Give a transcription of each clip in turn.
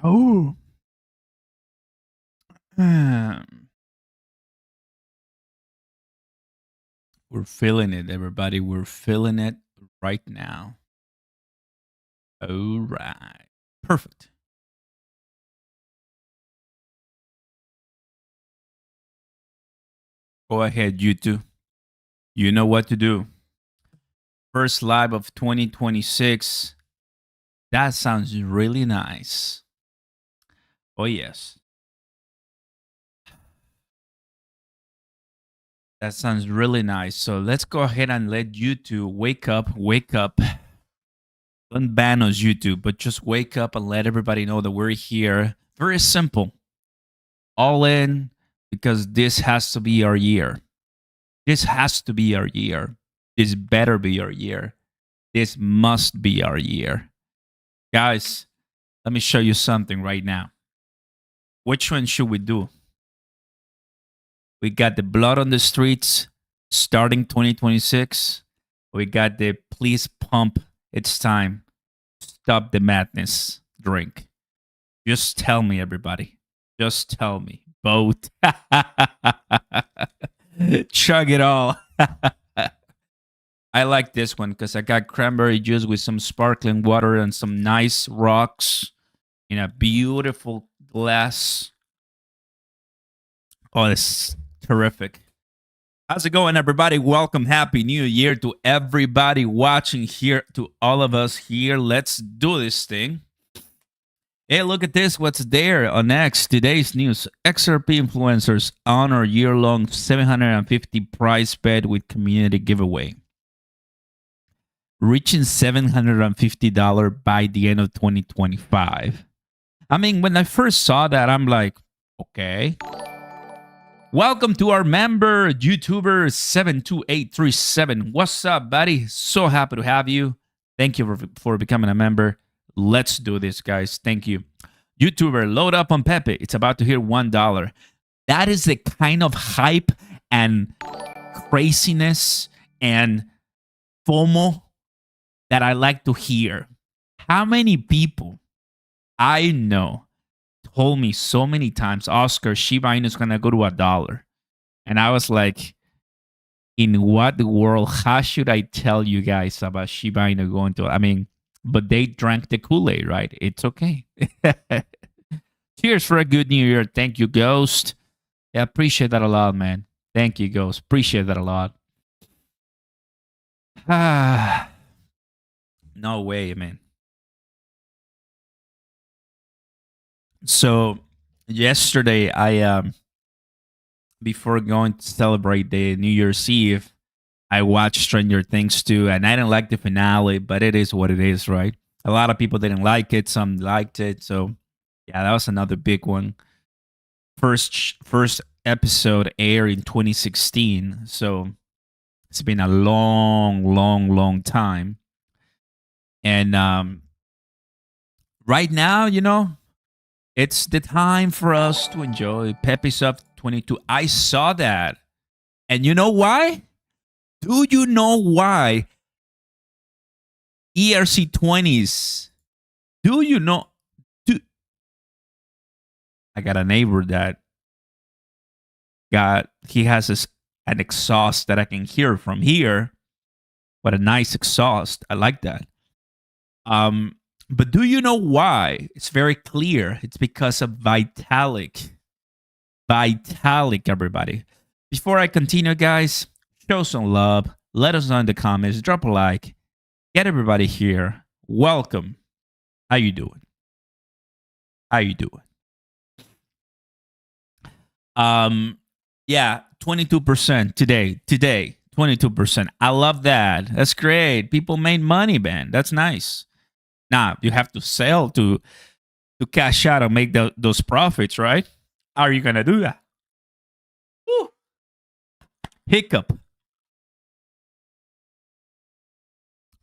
Oh. We're feeling it, everybody. We're feeling it right now. All right. Perfect. Go ahead, YouTube. You know what to do. First live of 2026. That sounds really nice. Oh, yes. That sounds really nice. So let's go ahead and let YouTube wake up. Wake up. Don't ban us, YouTube, but just wake up and let everybody know that we're here. Very simple. All in, because this has to be our year. This has to be our year. This better be our year. This must be our year. Guys, let me show you something right now. Which one should we do? We got the blood on the streets starting 2026. We got the please pump, it's time. Stop the madness drink. Just tell me, everybody. Just tell me. Both. Chug it all. I like this one because I got cranberry juice with some sparkling water and some nice rocks in a beautiful glass. Oh, this terrific. How's it going, everybody? Welcome. Happy New Year to everybody watching here, to all of us here. Let's do this thing. Hey, look at this. What's there on X? Today's news. XRP influencers honor year-long 750 prize bet with community giveaway. Reaching $750 by the end of 2025. I mean, when I first saw that, I'm like, okay. Welcome to our member, YouTuber 72837. What's up, buddy? So happy to have you. Thank you for becoming a member. Let's do this, guys. Thank you. YouTuber, load up on Pepe. It's about to hit $1. That is the kind of hype and craziness and FOMO that I like to hear. How many people I know told me so many times, Oscar, Shiba Inu is going to go to $1. And I was like, in what world? How should I tell you guys about Shiba Inu going to? I mean, but they drank the Kool-Aid, right? It's okay. Cheers for a good New Year. Thank you, Ghost. Yeah, appreciate that a lot, man. Thank you, Ghost. Appreciate that a lot. No way, man. So yesterday, I before going to celebrate the New Year's Eve, I watched Stranger Things 2, and I didn't like the finale, but it is what it is, right? A lot of people didn't like it, some liked it, so yeah, that was another big one. First episode aired in 2016, so it's been a long time. And right now, you know, it's the time for us to enjoy Pepe's Up 22. I saw that. And you know why? Do you know why? ERC20s. Do you know? I got a neighbor that he has an exhaust that I can hear from here. What a nice exhaust. I like that. But do you know why? It's very clear. It's because of Vitalik. Vitalik, everybody. Before I continue, guys, show some love. Let us know in the comments. Drop a like. Get everybody here. Welcome. How you doing? How you doing? Yeah, 22% today. 22%. I love that. That's great. People made money, man. That's nice. Now, you have to sell to cash out and make those profits, right? How are you going to do that? Woo. Hiccup.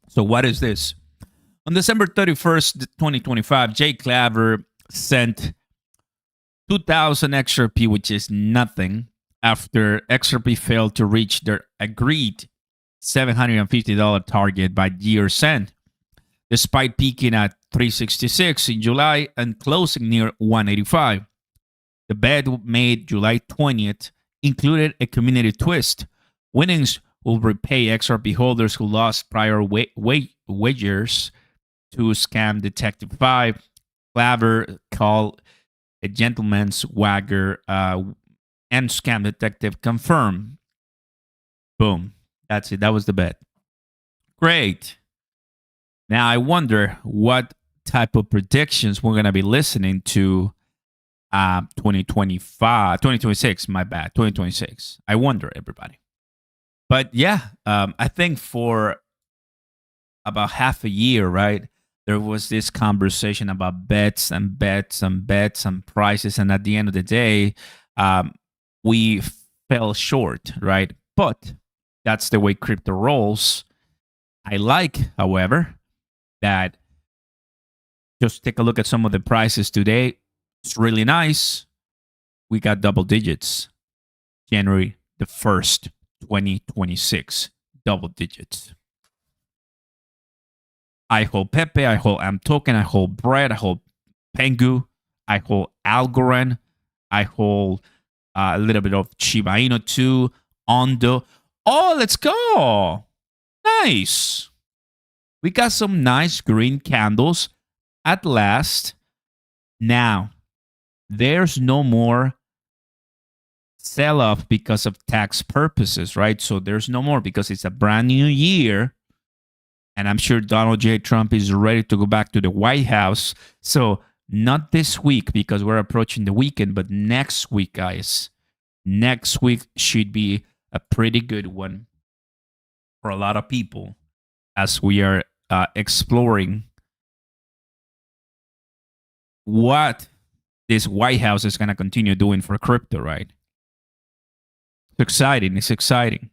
So what is this? On December 31st, 2025, Jay Claver sent 2,000 XRP, which is nothing, after XRP failed to reach their agreed $750 target by year's end. despite peaking at 366 in July and closing near 185. The bet made July 20th included a community twist. Winnings will repay XRP holders who lost prior wagers to Scam Detective 5. Claver called a gentleman's wagger and Scam Detective confirmed. Boom. That's it. That was the bet. Great. Now I wonder what type of predictions we're going to be listening to 2026, my bad, 2026. I wonder, everybody. But yeah, I think for about half a year, right, there was this conversation about bets and bets and bets and prices. And at the end of the day, we fell short, right? But that's the way crypto rolls. I like, however, that just take a look at some of the prices today. It's really nice. We got double digits. January the 1st, 2026. Double digits. I hold Pepe. I hold Token. I hold Bread. I hold Pengu. I hold Algorand. I hold a little bit of Shiba Inu too. Ondo. Oh, let's go. Nice. We got some nice green candles at last. Now, there's no more sell-off because of tax purposes, right? So there's no more because it's a brand new year. And I'm sure Donald J. Trump is ready to go back to the White House. So not this week because we're approaching the weekend, but next week, guys. Next week should be a pretty good one for a lot of people as we are exploring what this White House is going to continue doing for crypto, right? It's exciting. It's exciting.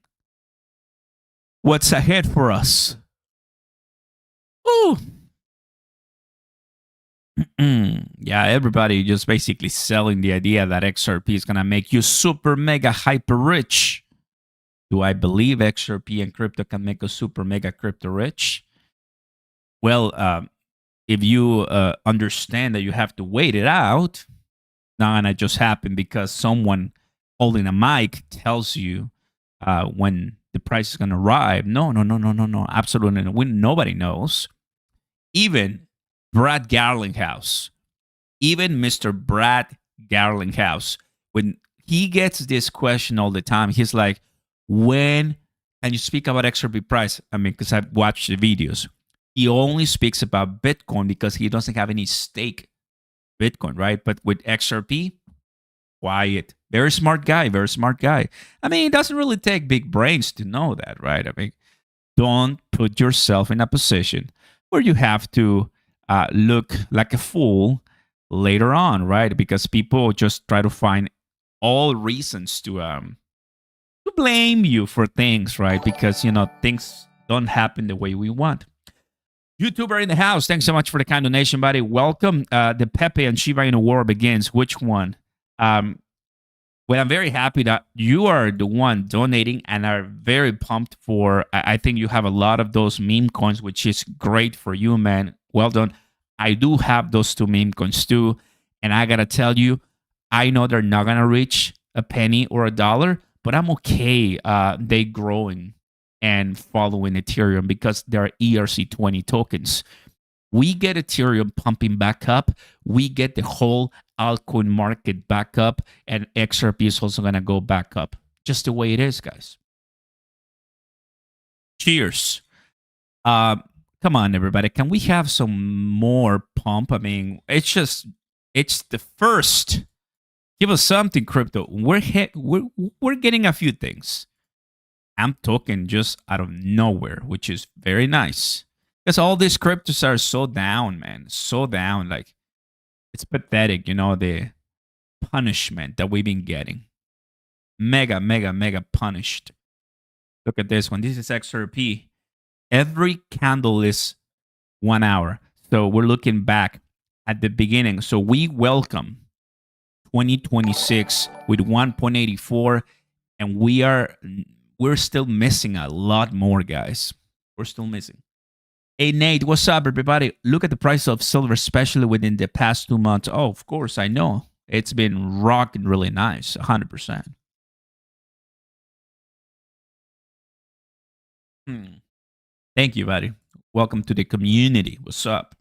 What's ahead for us? Ooh. Yeah, everybody just basically selling the idea that XRP is going to make you super mega hyper rich. Do I believe XRP and crypto can make us super mega crypto rich? Well, if you understand that you have to wait it out, not gonna just happen because someone holding a mic tells you when the price is gonna arrive. No, absolutely no. Nobody knows. Even Brad Garlinghouse, even Mr. Brad Garlinghouse, when he gets this question all the time, he's like, when can you speak about XRP price? I mean, because I've watched the videos. He only speaks about Bitcoin because he doesn't have any stake Bitcoin, right? But with XRP, quiet. Very smart guy, very smart guy. I mean, it doesn't really take big brains to know that, right? I mean, don't put yourself in a position where you have to look like a fool later on, right? Because people just try to find all reasons to blame you for things, right? Because, you know, things don't happen the way we want. YouTuber in the house, thanks so much for the kind donation, buddy. Welcome. The Pepe and Shiba Inu war begins. Which one? Well, I'm very happy that you are the one donating and are very pumped for. I think you have a lot of those meme coins, which is great for you, man. Well done. I do have those two meme coins too. And I got to tell you, I know they're not going to reach a penny or a dollar, but I'm okay. They growing and following Ethereum because they're ERC20 tokens. We get Ethereum pumping back up. We get the whole altcoin market back up, and XRP is also going to go back up. Just the way it is, guys. Cheers. Come on, everybody. Can we have some more pump? I mean, it's the first. Give us something, crypto. We're getting a few things. I'm talking just out of nowhere, which is very nice. Because all these cryptos are so down, man. So down. Like, it's pathetic, you know, the punishment that we've been getting. Mega punished. Look at this one. This is XRP. Every candle is 1 hour. So we're looking back at the beginning. So we welcome 2026 with 1.84, and we're still missing a lot more, guys. We're still missing. Hey, Nate, what's up, everybody? Look at the price of silver, especially within the past 2 months. Oh, of course, I know. It's been rocking really nice, 100%. Hmm. Thank you, buddy. Welcome to the community. What's up?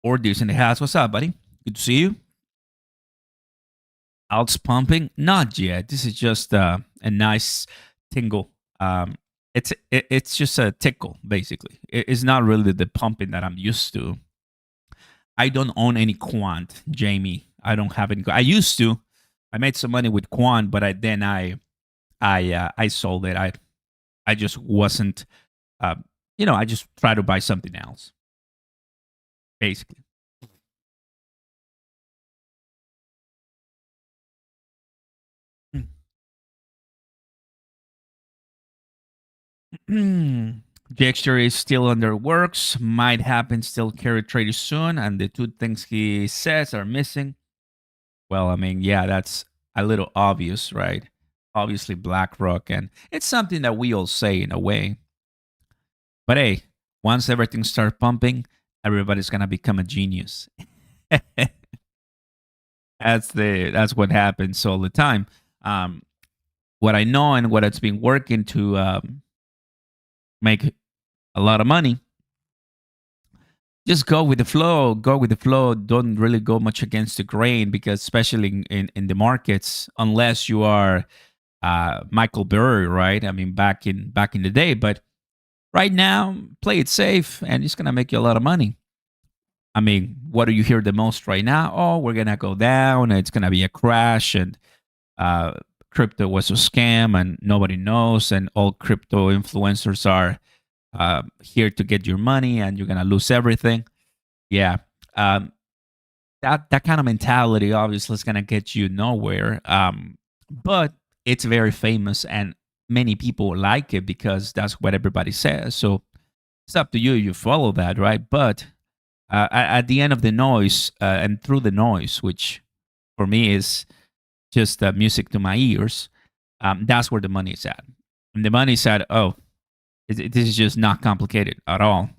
Orders in the house. What's up, buddy? Good to see you. Alts pumping? Not yet. This is just a nice tingle. It's just a tickle, basically. It's not really the pumping that I'm used to. I don't own any quant, Jamie. I don't have any. I used to. I made some money with quant, but I sold it. I just wasn't. Uh, I just try to buy something else, basically. Gesture is still under works. Might happen still carry trade soon, and the two things he says are missing. Well, I mean, yeah, that's a little obvious, right? Obviously, BlackRock, and it's something that we all say in a way. But hey, once everything starts pumping, everybody's gonna become a genius. That's what happens all the time. Um, what I know and what it's been working to make a lot of money. Just go with the flow. Go with the flow. Don't really go much against the grain because, especially in the markets, unless you are Michael Burry, right? I mean, back in the day. But right now, play it safe, and it's gonna make you a lot of money. I mean, what do you hear the most right now? Oh, we're gonna go down. It's gonna be a crash, and uh, crypto was a scam, and nobody knows, and all crypto influencers are here to get your money, and you're gonna lose everything. Yeah, um, that kind of mentality obviously is gonna get you nowhere. But it's very famous, and many people like it because that's what everybody says. So it's up to you. You follow that, right? But at the end of the noise and through the noise, which for me is just music to my ears, that's where the money is at. And the money is at, oh, this is just not complicated at all.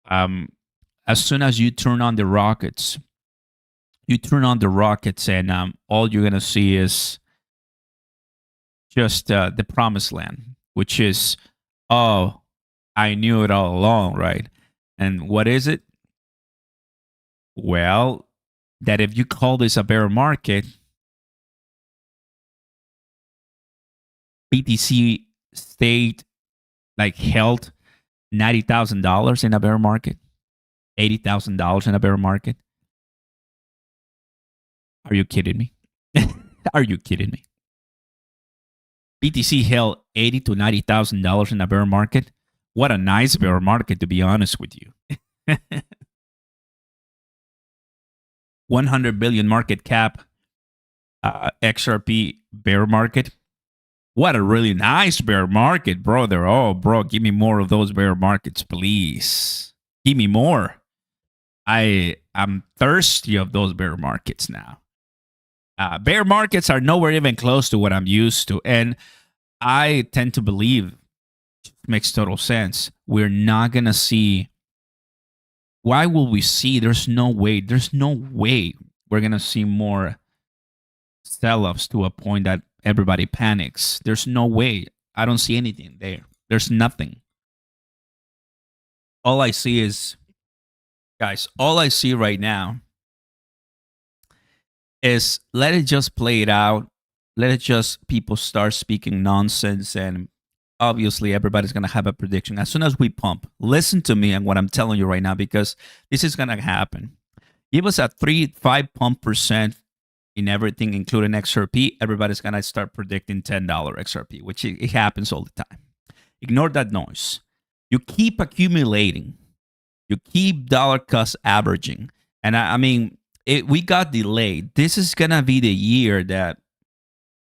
Um, as soon as you turn on the rockets, and all you're gonna see is just the promised land, which is, oh, I knew it all along, right? And what is it? Well, that if you call this a bear market, BTC stayed like held $90,000 in a bear market, $80,000 in a bear market. Are you kidding me? Are you kidding me? BTC held $80,000 to $90,000 in a bear market. What a nice bear market, to be honest with you. 100 billion market cap, XRP bear market. What a really nice bear market, brother. Oh, bro, give me more of those bear markets, please. Give me more. I'm thirsty of those bear markets now. Bear markets are nowhere even close to what I'm used to, and I tend to believe it makes total sense. We're not gonna see. Why will we see? There's no way. There's no way we're gonna see more sell-offs to a point that everybody panics. There's no way. I don't see anything there. There's nothing. All I see is, guys, all I see right now is let it just play it out. Let it just people start speaking nonsense, and obviously everybody's gonna have a prediction as soon as we pump. Listen to me and what I'm telling you right now because this is gonna happen. Give us a 3-5 pump% in everything, including XRP. Everybody's gonna start predicting $10 XRP, which it happens all the time. Ignore that noise. You keep accumulating. You keep dollar cost averaging, and I mean, we got delayed. This is gonna be the year that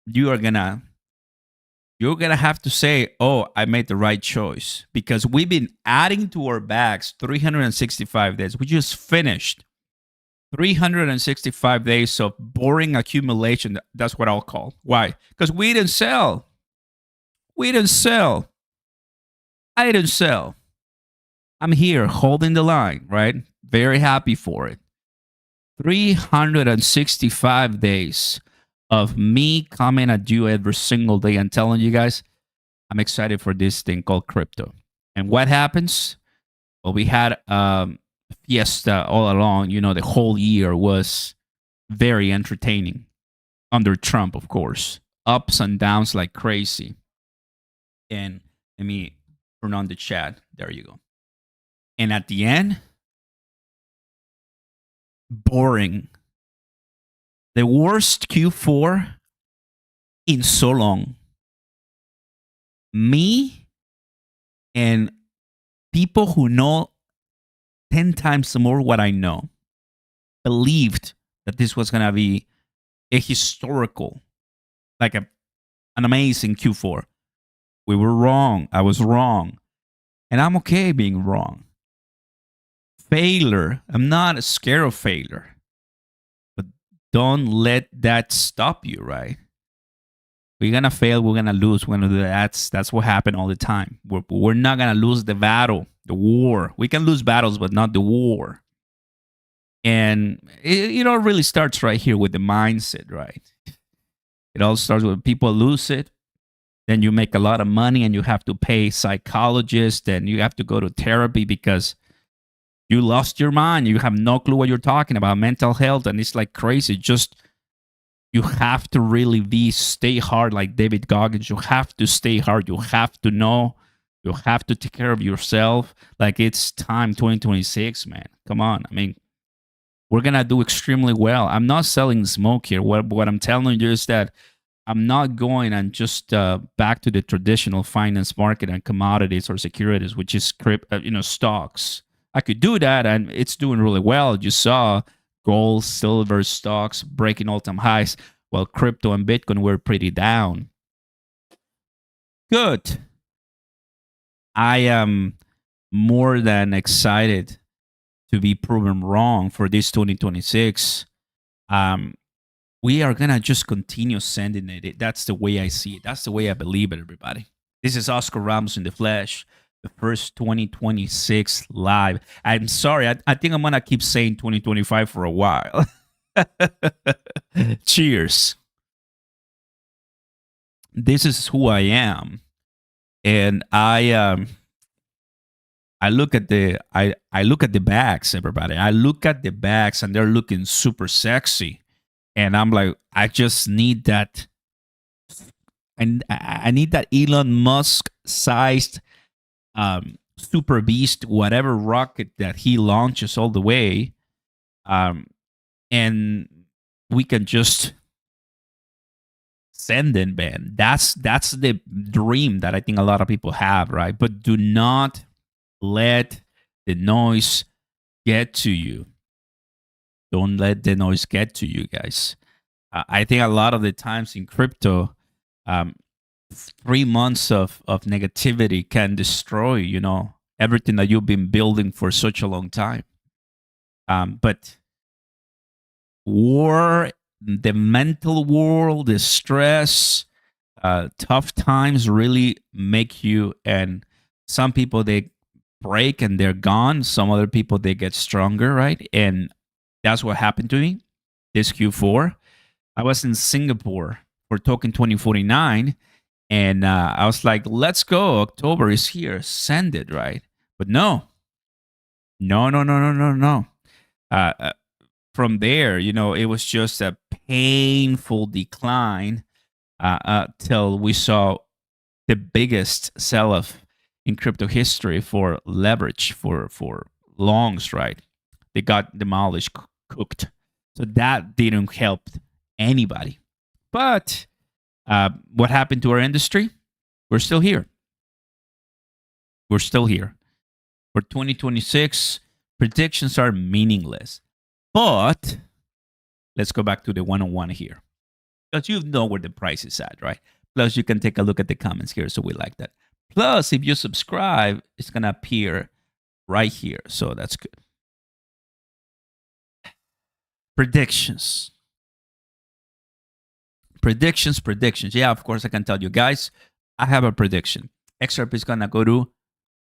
you're gonna have to say, oh, I made the right choice, because we've been adding to our bags 365 days. We just finished 365 days of boring accumulation. That's what I'll call. Why? Because we didn't sell. I didn't sell. I'm here holding the line, right? Very happy for it. 365 days of me coming at you every single day and telling you guys, I'm excited for this thing called crypto. And what happens? Well, we had fiesta all along. You know, the whole year was very entertaining under Trump, of course. Ups and downs like crazy. And let me turn on the chat. There you go. And at the end, boring. The worst Q4 in so long. Me and people who know 10 times more what I know believed that this was going to be a historical, like an amazing Q4. We were wrong. I was wrong. And I'm okay being wrong. Failure. I'm not scared of failure. But don't let that stop you, right? We're going to fail. We're going to lose. We're going to do that. That's what happened all the time. We're not going to lose the battle, the war. We can lose battles, but not the war. And it all really starts right here with the mindset, right? It all starts with people lose it. Then you make a lot of money and you have to pay psychologists and you have to go to therapy because you lost your mind. You have no clue what you're talking about, mental health. And it's like crazy. Just you have to really stay hard like David Goggins. You have to stay hard. You have to know. You have to take care of yourself. Like it's time 2026, man. Come on. I mean, we're going to do extremely well. I'm not selling smoke here. What I'm telling you is that I'm not going and just back to the traditional finance market and commodities or securities, which is stocks. I could do that, and it's doing really well. You saw gold, silver stocks breaking all-time highs, while crypto and Bitcoin were pretty down. Good. I am more than excited to be proven wrong for this 2026. We are going to just continue sending it. That's the way I see it. That's the way I believe it, everybody. This is Oscar Ramos in the flesh, the first 2026 live. I'm sorry. I think I'm going to keep saying 2025 for a while. Cheers. This is who I am. And I look at the bags, everybody. I look at the bags and they're looking super sexy. And I'm like, I just need that. And I need that Elon Musk sized super beast, whatever rocket that he launches all the way. And we can just send it, man. That's the dream that I think a lot of people have, right? But do not let the noise get to you. Don't let the noise get to you, guys. I think a lot of the times in crypto, 3 months of negativity can destroy, everything that you've been building for such a long time. But war, the mental world, the stress, tough times really make you, and some people, they break and they're gone. Some other people, they get stronger, right? And that's what happened to me this Q4. I was in Singapore for Token 2049, and I was like, let's go. October is here. Send it, right? But no. From there, it was just a painful decline till we saw the biggest sell-off in crypto history for leverage, for longs, right? They got demolished, cooked. So that didn't help anybody. But what happened to our industry? We're still here. We're still here. For 2026, predictions are meaningless. But let's go back to the one-on-one here. Because you know where the price is at, right? Plus, you can take a look at the comments here. So we like that. Plus, if you subscribe, it's going to appear right here. So that's good. Predictions. Yeah, of course, I can tell you guys. I have a prediction. XRP is going to go to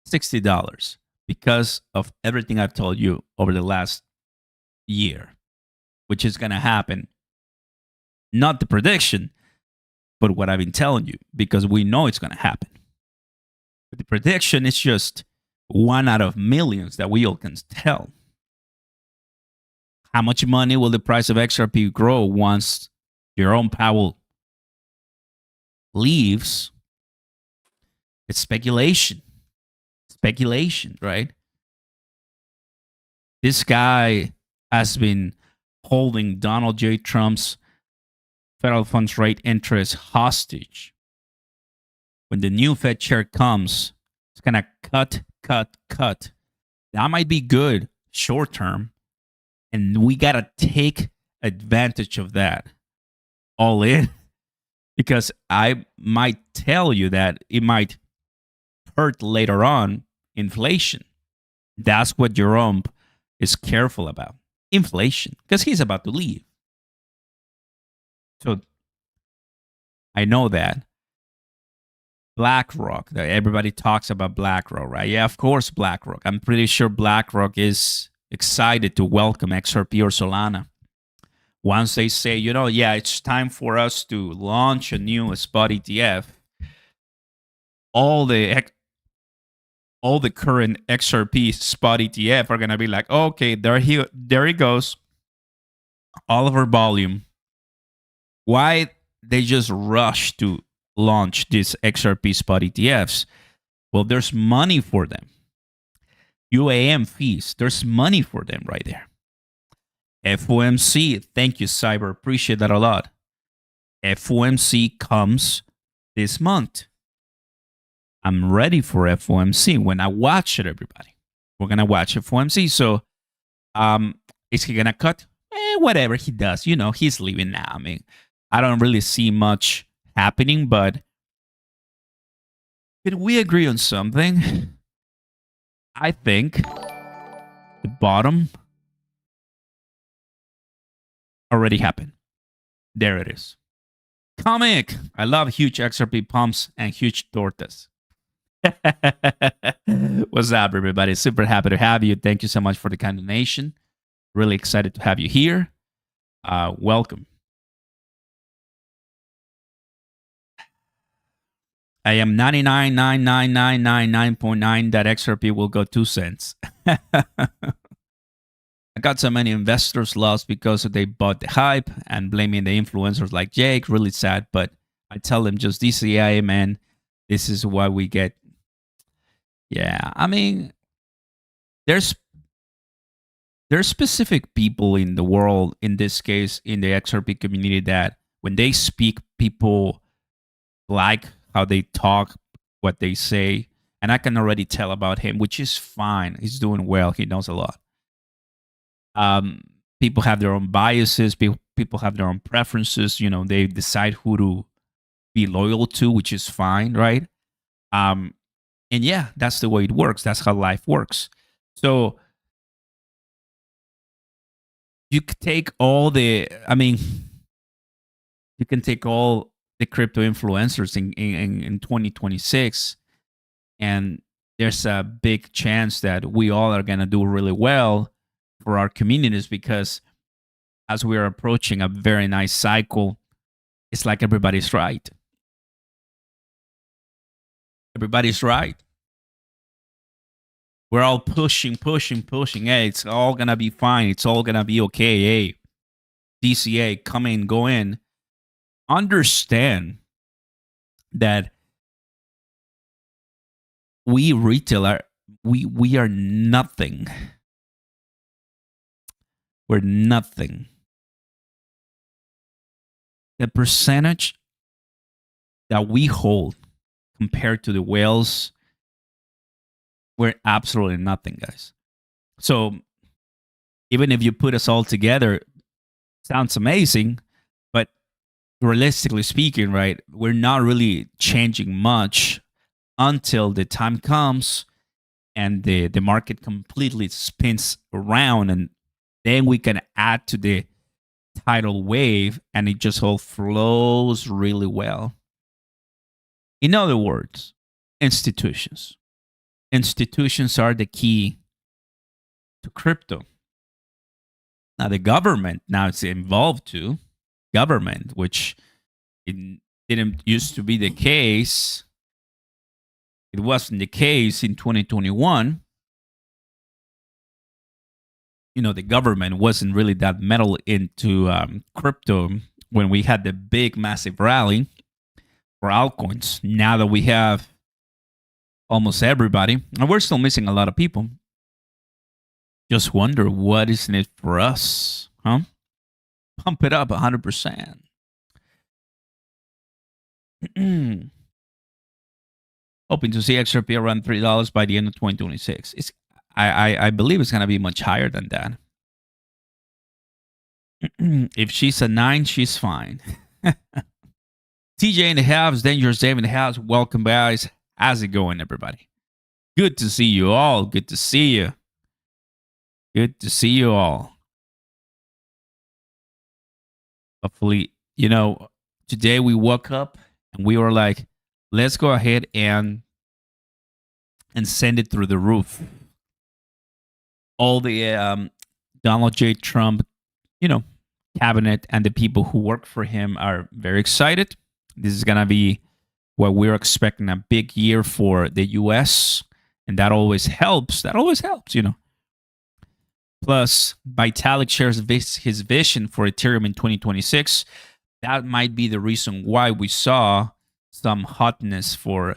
$60 because of everything I've told you over the last year, which is going to happen. Not the prediction, but what I've been telling you, because we know it's going to happen. But the prediction is just one out of millions that we all can tell. How much money will the price of XRP grow once Jerome Powell leaves? It's speculation. Speculation, right? This guy has been holding Donald J. Trump's federal funds rate interest hostage. When the new Fed chair comes, it's going to cut. That might be good short term. And we got to take advantage of that all in. Because I might tell you that it might hurt later on inflation. That's what Jerome is careful about. Inflation. Because he's about to leave. So I know that. BlackRock, that everybody talks about BlackRock, right? Yeah, of course, BlackRock. I'm pretty sure BlackRock is excited to welcome XRP or Solana. Once they say, yeah, it's time for us to launch a new spot ETF, all the current XRP spot ETF are going to be like, okay, there he goes. All of our volume. Why they just rush to launch these XRP spot ETFs? Well, there's money for them. UAM fees, there's money for them right there. FOMC, thank you, Cyber. Appreciate that a lot. FOMC comes this month. I'm ready for FOMC when I watch it, everybody. We're going to watch FOMC. So is he going to cut? Whatever he does. He's leaving now. I mean, I don't really see much happening, but can we agree on something? I think the bottom already happened. There it is. Comic. I love huge XRP pumps and huge tortas. What's up, everybody? Super happy to have you. Thank you so much for the kind donation. Really excited to have you here. Welcome. I am 99.99999.9 that XRP will go 2 cents. I got so many investors lost because they bought the hype and blaming the influencers like Jake. Really sad, but I tell them just DCI, man. This is what we get. Yeah, I mean, there's specific people in the world, in this case, in the XRP community, that when they speak, people like how they talk, what they say. And I can already tell about him, which is fine. He's doing well. He knows a lot. People have their own biases. People have their own preferences. They decide who to be loyal to, which is fine, right? And yeah, that's the way it works. That's how life works. So you can take all the crypto influencers in 2026, and there's a big chance that we all are going to do really well for our communities, because as we are approaching a very nice cycle, it's like everybody's right. Everybody's right. We're all pushing. Hey, it's all going to be fine. It's all going to be okay. Hey, DCA, come in, go in. Understand that we retailer, we are nothing. We're nothing. The percentage that we hold compared to the whales, we're absolutely nothing, guys. So even if you put us all together, sounds amazing, but realistically speaking, right, we're not really changing much until the time comes and the market completely spins around, and then we can add to the tidal wave and it just all flows really well. In other words, institutions. institutions are the key to crypto. Now the government now it's involved too. Government, which it didn't used to be the case. It wasn't the case in 2021. The government wasn't really that metal into crypto when we had the big, massive rally for altcoins. Now that we have almost everybody, and we're still missing a lot of people, just wonder what is in it for us, huh? Pump it up 100%. Hoping to see XRP around $3 by the end of 2026. I believe it's going to be much higher than that. If she's a 9, she's fine. TJ in the house, Dangerous Dave in the house. Welcome, guys. How's it going, everybody? Good to see you all. Good to see you. Good to see you all. Hopefully, today we woke up and we were like, let's go ahead and send it through the roof. All the Donald J. Trump, cabinet and the people who work for him are very excited. This is going to be what we're expecting, a big year for the U.S. And that always helps. Plus, Vitalik shares his vision for Ethereum in 2026. That might be the reason why we saw some hotness for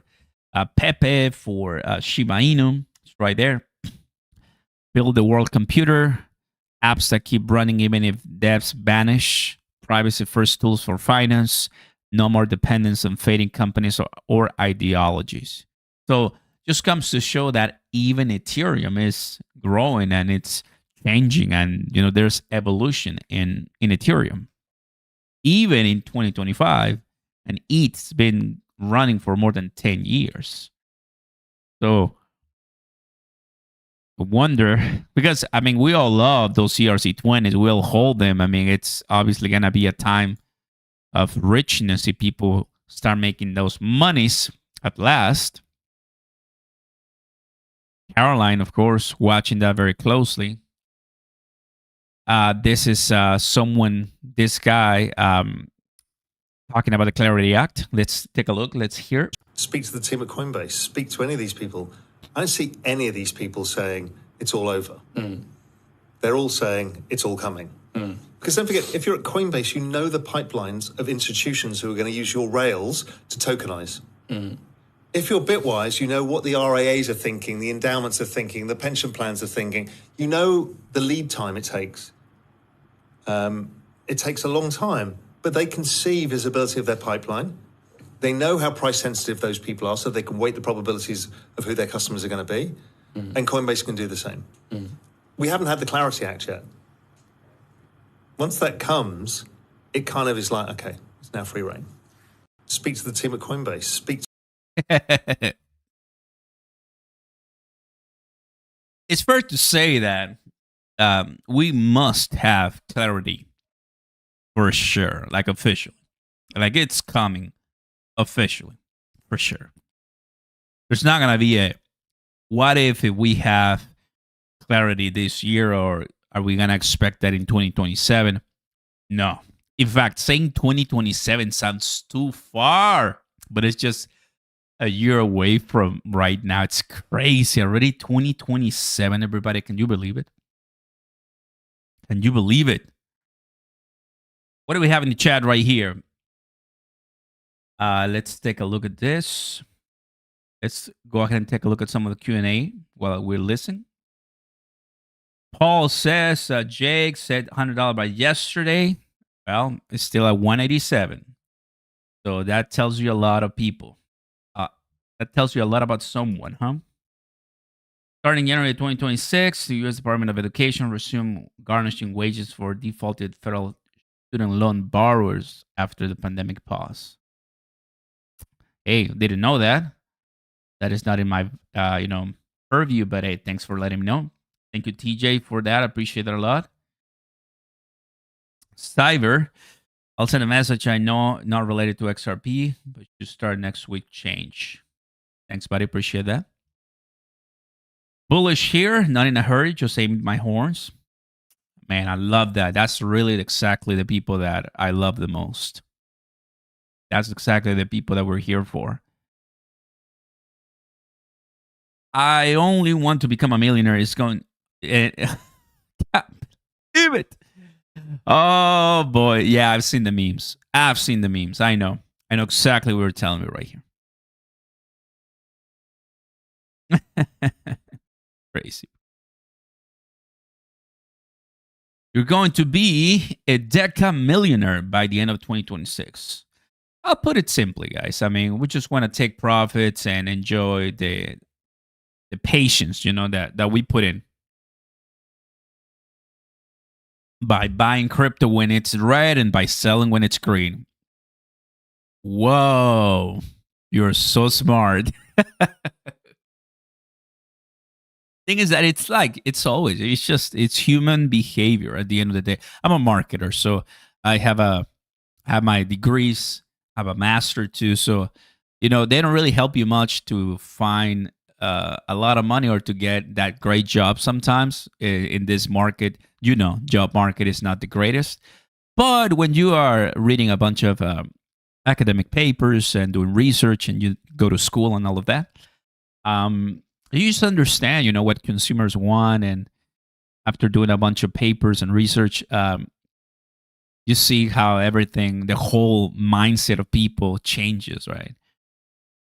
Pepe, for Shiba Inu. It's right there. Build the world computer. Apps that keep running even if devs vanish. Privacy first tools for finance. No more dependence on fading companies or ideologies. So just comes to show that even Ethereum is growing and it's changing, and there's evolution in Ethereum. Even in 2025, and it's been running for more than 10 years. So I wonder, because we all love those CRC20s. We'll hold them. It's obviously gonna be a time of richness if people start making those monies at last. Caroline, of course, watching that very closely. This is this guy talking about the Clarity Act. Let's take a look. Let's hear. Speak to the team at Coinbase. Speak to any of these people. I don't see any of these people saying it's all over. They're all saying it's all coming. Because don't forget, if you're at Coinbase, you know the pipelines of institutions who are going to use your rails to tokenize. If you're Bitwise, you know what the RIAs are thinking, the endowments are thinking, the pension plans are thinking. You know the lead time it takes. It takes a long time, but they can see visibility of their pipeline. They know how price sensitive those people are, so they can weight the probabilities of who their customers are going to be. And Coinbase can do the same. We haven't had the Clarity Act yet. Once that comes, it kind of is like, okay, it's now free reign. Speak to the team at Coinbase. Speak to It's fair to say that we must have clarity for sure, like officially. Like it's coming officially, for sure. There's not going to be a what if we have clarity this year, or are we going to expect that in 2027? No. In fact, saying 2027 sounds too far, but it's just a year away from right now. It's crazy. Already 2027, everybody. Can you believe it? Can you believe it? What do we have in the chat right here? Let's take a look at this. Let's go ahead and take a look at some of the Q&A while we're listening. Paul says, Jake said $100 by yesterday. Well, it's still at 187. So that tells you a lot of people. That tells you a lot about someone, huh? Starting January 2026, the U.S. Department of Education resumed garnishing wages for defaulted federal student loan borrowers after the pandemic pause. Hey, didn't know that. That is not in my, purview, but hey, thanks for letting me know. Thank you, TJ, for that. I appreciate that a lot. Cyber, I'll send a message. I know not related to XRP, but you start next week change. Thanks, buddy. Appreciate that. Bullish here, not in a hurry, just aiming my horns. Man, I love that. That's really exactly the people that I love the most. That's exactly the people that we're here for. I only want to become a millionaire. It's going. Damn it. Oh boy. Yeah, I've seen the memes. I know. I know exactly what you're telling me right here. Crazy. You're going to be a deca millionaire by the end of 2026. I'll put it simply, guys. I mean, we just want to take profits and enjoy the patience, that we put in by buying crypto when it's red and by selling when it's green. Whoa, you're so smart. Thing is that it's human behavior at the end of the day. I'm a marketer, so I have my degrees, have a master too. So, they don't really help you much to find a lot of money or to get that great job sometimes in this market. Job market is not the greatest. But when you are reading a bunch of academic papers and doing research and you go to school and all of that, you just understand, what consumers want. And after doing a bunch of papers and research, you see how the whole mindset of people changes, right?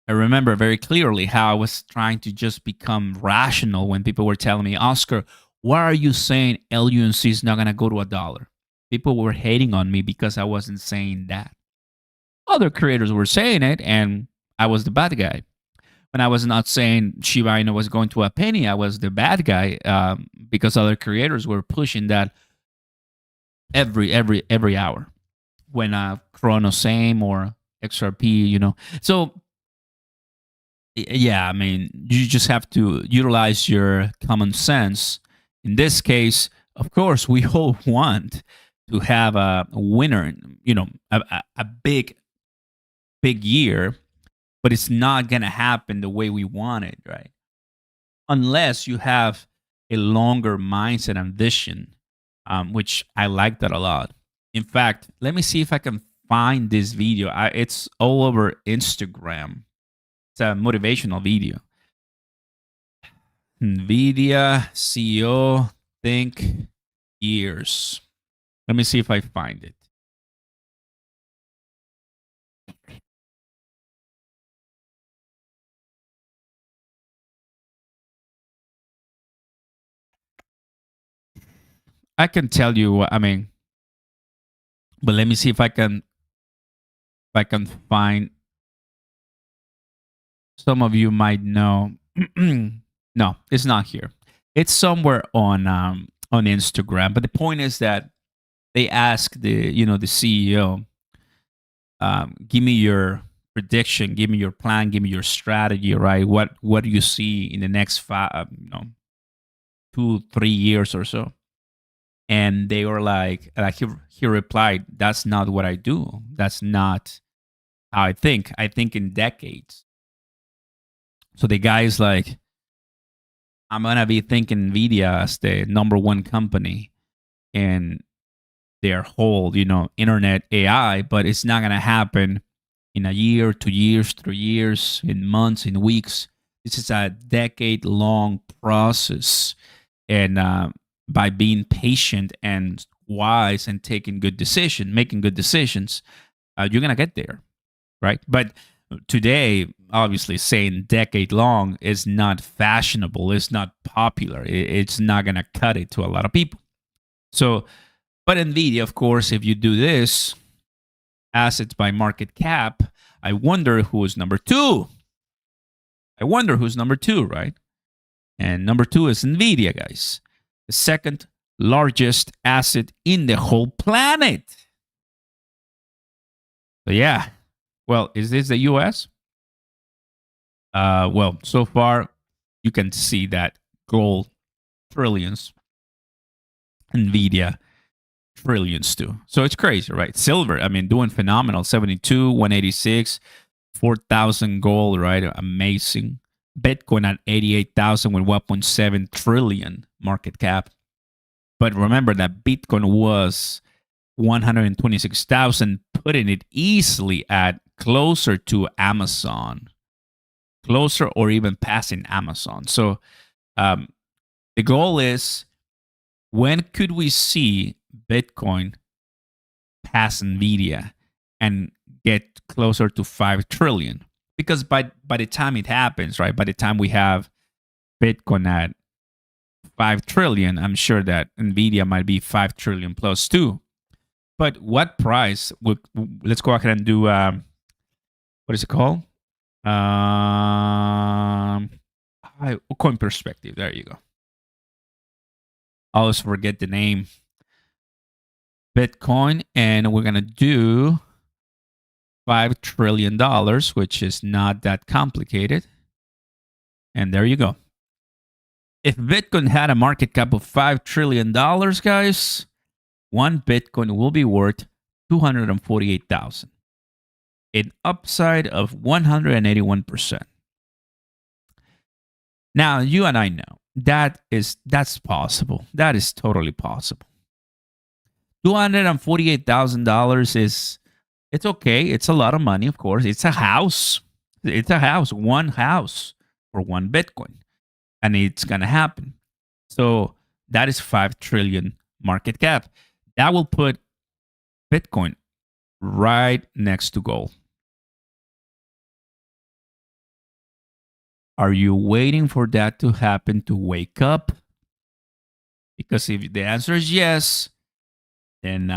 I remember very clearly how I was trying to just become rational when people were telling me, Oscar, why are you saying LUNC is not going to go to $1? People were hating on me because I wasn't saying that. Other creators were saying it, and I was the bad guy. When I was not saying Shiba Inu was going to a penny, I was the bad guy because other creators were pushing that every hour. When Chrono Same or XRP, So, yeah, I mean, you just have to utilize your common sense. In this case, of course, we all want to have a winner, a big year, but it's not going to happen the way we want it, right? Unless you have a longer mindset and vision, which I like that a lot. In fact, let me see if I can find this video. It's all over Instagram. It's a motivational video. NVIDIA CEO think years. Let me see if I find it. I can tell you what I mean, but let me see if I can find. Some of you might know. No, it's not here. It's somewhere on Instagram. But the point is that they ask the CEO, give me your prediction, give me your plan, give me your strategy, right? What do you see in the next 2-3 years or so? And they were like he replied, that's not what I do. That's not how I think. I think in decades. So the guy is like, I'm going to be thinking NVIDIA as the number one company in their whole, internet AI, but it's not going to happen in a year, 2 years, 3 years, in months, in weeks. This is a decade-long process. And by being patient and wise and making good decisions, you're going to get there, right? But today, obviously, saying decade long is not fashionable. It's not popular. It's not going to cut it to a lot of people. So, but NVIDIA, of course, if you do this, assets by market cap, I wonder who is number two. Right? And number two is NVIDIA, guys. The second largest asset in the whole planet. So, yeah. Well, is this the US? Well, so far, you can see that gold, trillions. NVIDIA, trillions too. So it's crazy, right? Silver, I mean, doing phenomenal. 72, 186, 4,000 gold, right? Amazing. Bitcoin at 88,000 with 1.7 trillion market cap. But remember that Bitcoin was 126,000, putting it easily at closer to Amazon, closer or even passing Amazon. So the goal is, when could we see Bitcoin pass Nvidia and get closer to 5 trillion? Because by the time it happens, right, by the time we have Bitcoin at 5 trillion, I'm sure that Nvidia might be 5 trillion plus too. But what price would, let's go ahead and do what is it called? Coin perspective. There you go. I always forget the name. Bitcoin, and we're gonna do $5 trillion, which is not that complicated. And there you go. If Bitcoin had a market cap of $5 trillion, guys, one Bitcoin will be worth 248,000. An upside of 181%. Now, you and I know that's possible. That is totally possible. $248,000 is, it's okay. It's a lot of money, of course. It's a house. It's a house, one house for one Bitcoin. And it's going to happen. So that is 5 trillion market cap. That will put Bitcoin right next to gold. Are you waiting for that to happen to wake up? Because if the answer is yes, then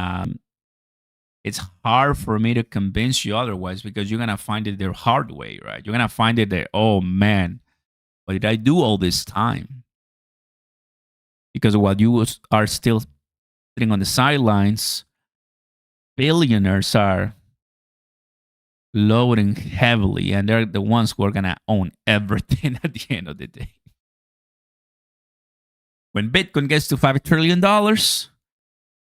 it's hard for me to convince you otherwise, because you're going to find it the hard way, right? You're going to find it that, oh man, what did I do all this time? Because while you are still sitting on the sidelines, billionaires are loading heavily, and they're the ones who are going to own everything at the end of the day. When Bitcoin gets to $5 trillion,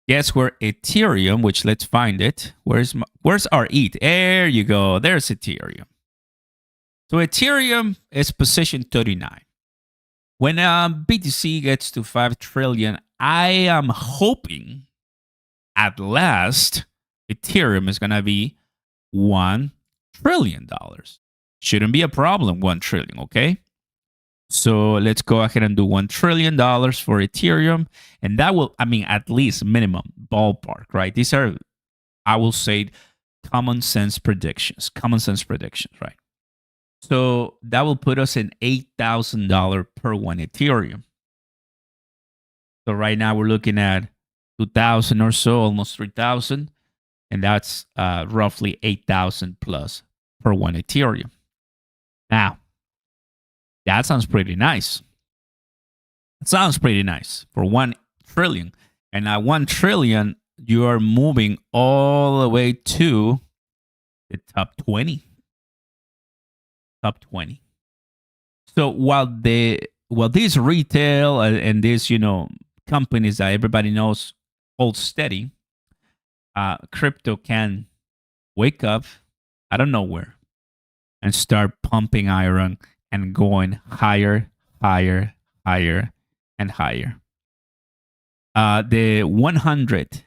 guess where Ethereum, which let's find it. Where's our ETH? There you go. There's Ethereum. So Ethereum is position 39. When BTC gets to 5 trillion, I am hoping at last Ethereum is going to be $1 trillion. Shouldn't be a problem, 1 trillion, okay? So let's go ahead and do $1 trillion for Ethereum. And that will, I mean, at least minimum ballpark, right? These are, I will say, common sense predictions, right? So that will put us in $8,000 per one Ethereum. So right now we're looking at 2,000 or so, almost 3,000. And that's roughly 8,000 plus per one Ethereum. Now, that sounds pretty nice. It sounds pretty nice for 1 trillion. And at 1 trillion, you are moving all the way to the top 20. Top 20. So while these retail and these, companies that everybody knows hold steady, crypto can wake up out of nowhere and start pumping iron and going higher, higher, higher, and higher. The 100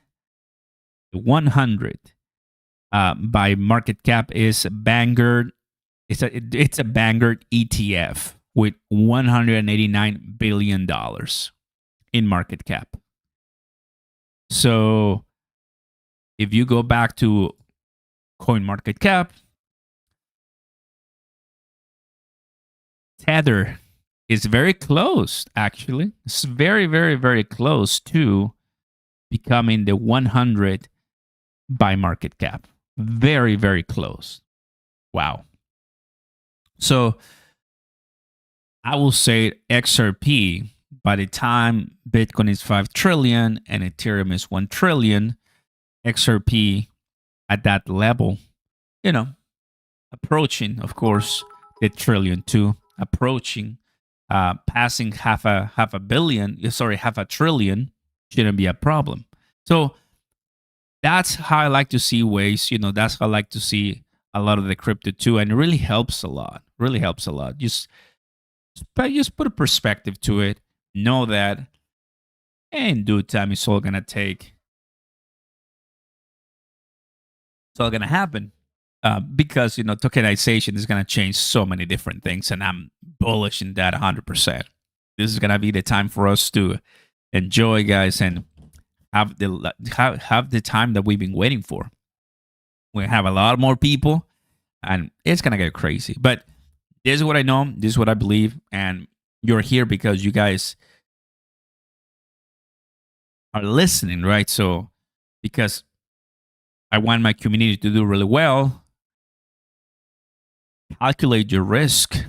by market cap is Vanguard. It's a Vanguard ETF with $189 billion in market cap. So if you go back to coin market cap, Tether is very close, actually. It's very, very, very close to becoming the 100 by market cap. Very, very close. Wow. So I will say XRP, by the time Bitcoin is 5 trillion and Ethereum is 1 trillion, XRP at that level, approaching, of course, the trillion too, approaching, passing half a trillion shouldn't be a problem. So that's how I like to see ways, that's how I like to see a lot of the crypto too. And it really helps a lot, Just But just put a perspective to it. Know that in due time, it's all gonna take. It's all gonna happen because tokenization is gonna change so many different things, and I'm bullish in that 100%. This is gonna be the time for us to enjoy, guys, and have the time that we've been waiting for. We have a lot more people, and it's gonna get crazy. But this is what I know. This is what I believe, and you're here because you guys are listening, right? So, because I want my community to do really well, calculate your risk.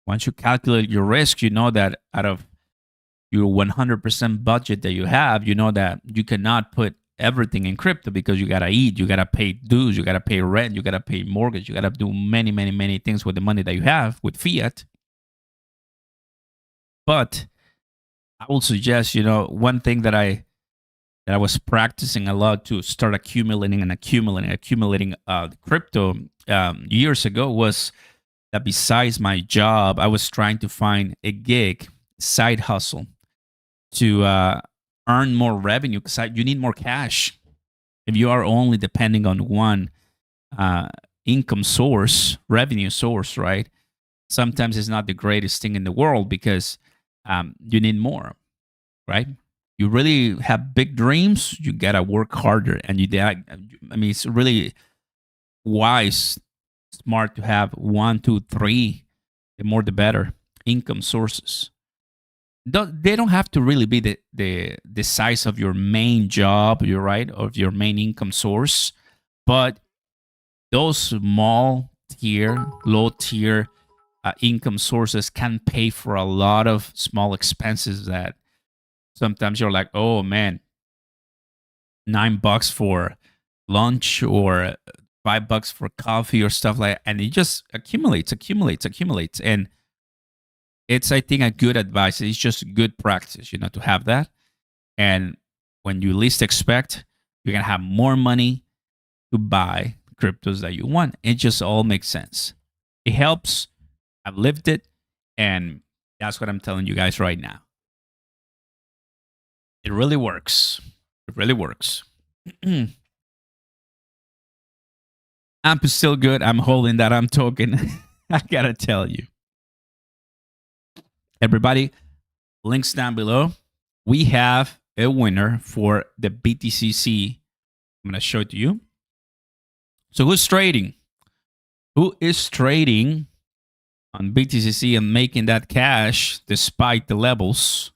Once you calculate your risk, you know that out of your 100% budget that you have, you know that you cannot put everything in crypto because you got to eat, you got to pay dues, you got to pay rent, you got to pay mortgage, you got to do many, many, many things with the money that you have with fiat. But I will suggest, one thing that I was practicing a lot to start accumulating crypto years ago was that besides my job, I was trying to find a gig, side hustle to earn more revenue because you need more cash. If you are only depending on one income source, revenue source, right? Sometimes it's not the greatest thing in the world because you need more, right? You really have big dreams, you gotta work harder, and it's really wise, smart to have 1, 2, 3, the more the better income sources. They don't have to really be the size of your main job, you're right, of your main income source, but those small tier, low tier income sources can pay for a lot of small expenses that sometimes you're like, oh man, $9 for lunch or $5 for coffee or stuff like that. And it just accumulates. And it's, I think, a good advice. It's just good practice, to have that. And when you least expect, you're going to have more money to buy cryptos that you want. It just all makes sense. It helps. I've lived it. And that's what I'm telling you guys right now. It really works. It really works. I'm still good. I'm holding that. I'm talking. I gotta tell you. Everybody, links down below. We have a winner for the BTCC. I'm gonna show it to you. So who's trading? Who is trading on BTCC and making that cash despite the levels?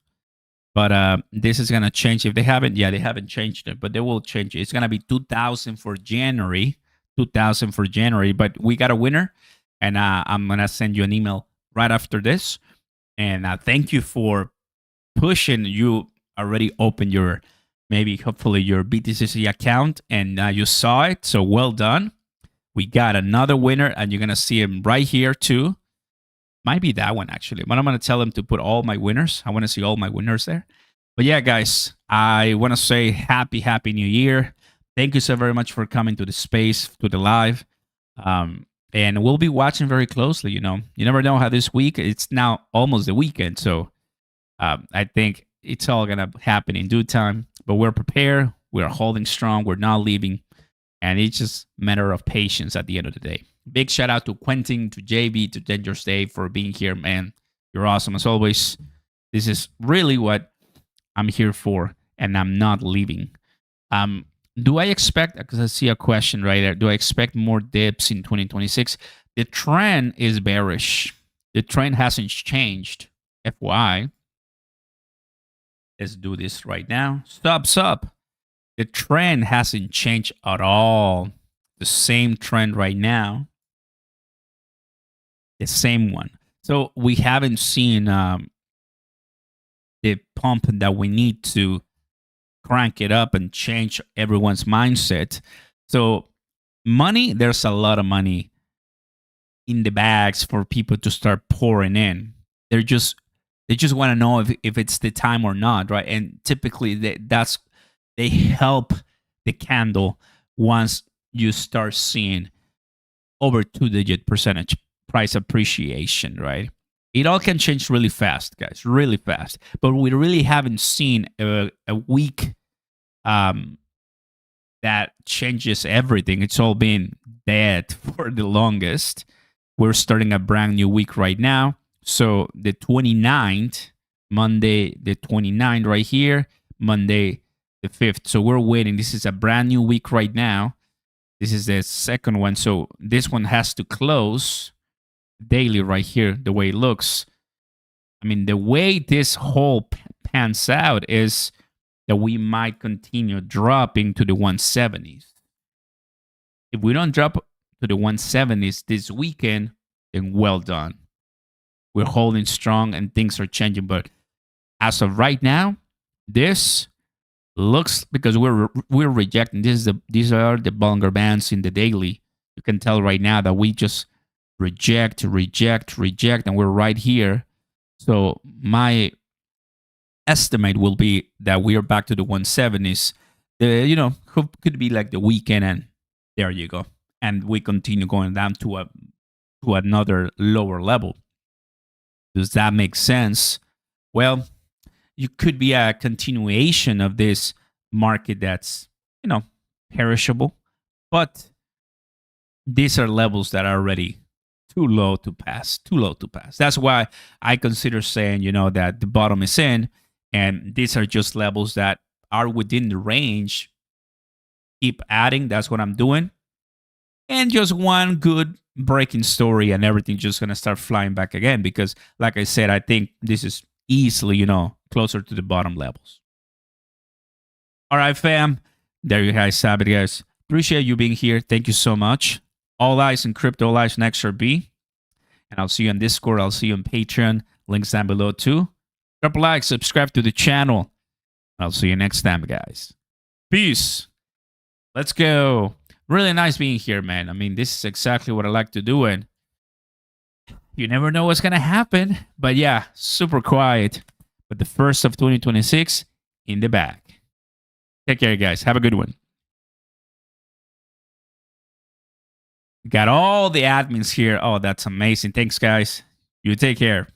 But this is going to change. If they haven't, they haven't changed it, but they will change it. It's going to be 2,000 for January, 2,000 for January, but we got a winner, and I'm going to send you an email right after this. And thank you for pushing. You already opened hopefully your BTCC account, and you saw it, so well done. We got another winner, and you're going to see him right here too. Might be that one, actually. But I'm going to tell them to put all my winners. I want to see all my winners there. But yeah, guys, I want to say happy New Year. Thank you so very much for coming to the space, to the live. And we'll be watching very closely, You never know how this week, it's now almost the weekend. So I think it's all going to happen in due time. But we're prepared. We're holding strong. We're not leaving. And it's just a matter of patience at the end of the day. Big shout out to Quentin, to JB, to Dangerous Dave for being here, man. You're awesome as always. This is really what I'm here for, and I'm not leaving. Do I expect, because I see a question right there, do I expect more dips in 2026? The trend is bearish. The trend hasn't changed. FYI. Let's do this right now. Stop. The trend hasn't changed at all. The same trend right now. The same one. So we haven't seen the pump that we need to crank it up and change everyone's mindset. So money, there's a lot of money in the bags for people to start pouring in. They just want to know if it's the time or not, right? And typically they help the candle once you start seeing over 2-digit percentage price appreciation, right? It all can change really fast, guys, really fast. But we really haven't seen a week that changes everything. It's all been dead for the longest. We're starting a brand new week right now. So the 29th, Monday the 29th right here, Monday the 5th. So we're waiting. This is a brand new week right now. This is the second one. So this one has to close daily right here, the way it looks. I mean, the way this whole pans out is that we might continue dropping to the 170s. If we don't drop to the 170s this weekend, then well done. We're holding strong and things are changing. But as of right now, this looks, because we're rejecting, these are the longer bands in the daily. You can tell right now that we just reject, and we're right here. So my estimate will be that we are back to the 170s. Could be like the weekend, and there you go. And we continue going down to another lower level. Does that make sense? Well, it could be a continuation of this market that's, perishable. But these are levels that are already too low to pass. That's why I consider saying, that the bottom is in. And these are just levels that are within the range. Keep adding. That's what I'm doing. And just one good breaking story and everything just going to start flying back again. Because like I said, I think this is easily, closer to the bottom levels. All right, fam. There you guys have it, guys. Appreciate you being here. Thank you so much. All eyes in crypto, all eyes in XRP. And I'll see you on Discord. I'll see you on Patreon. Links down below too. Drop a like, subscribe to the channel. I'll see you next time, guys. Peace. Let's go. Really nice being here, man. I mean, this is exactly what I like to do. And you never know what's going to happen. But yeah, super quiet. But the first of 2026 in the bag. Take care, guys. Have a good one. Got all the admins here. Oh, that's amazing. Thanks, guys. You take care.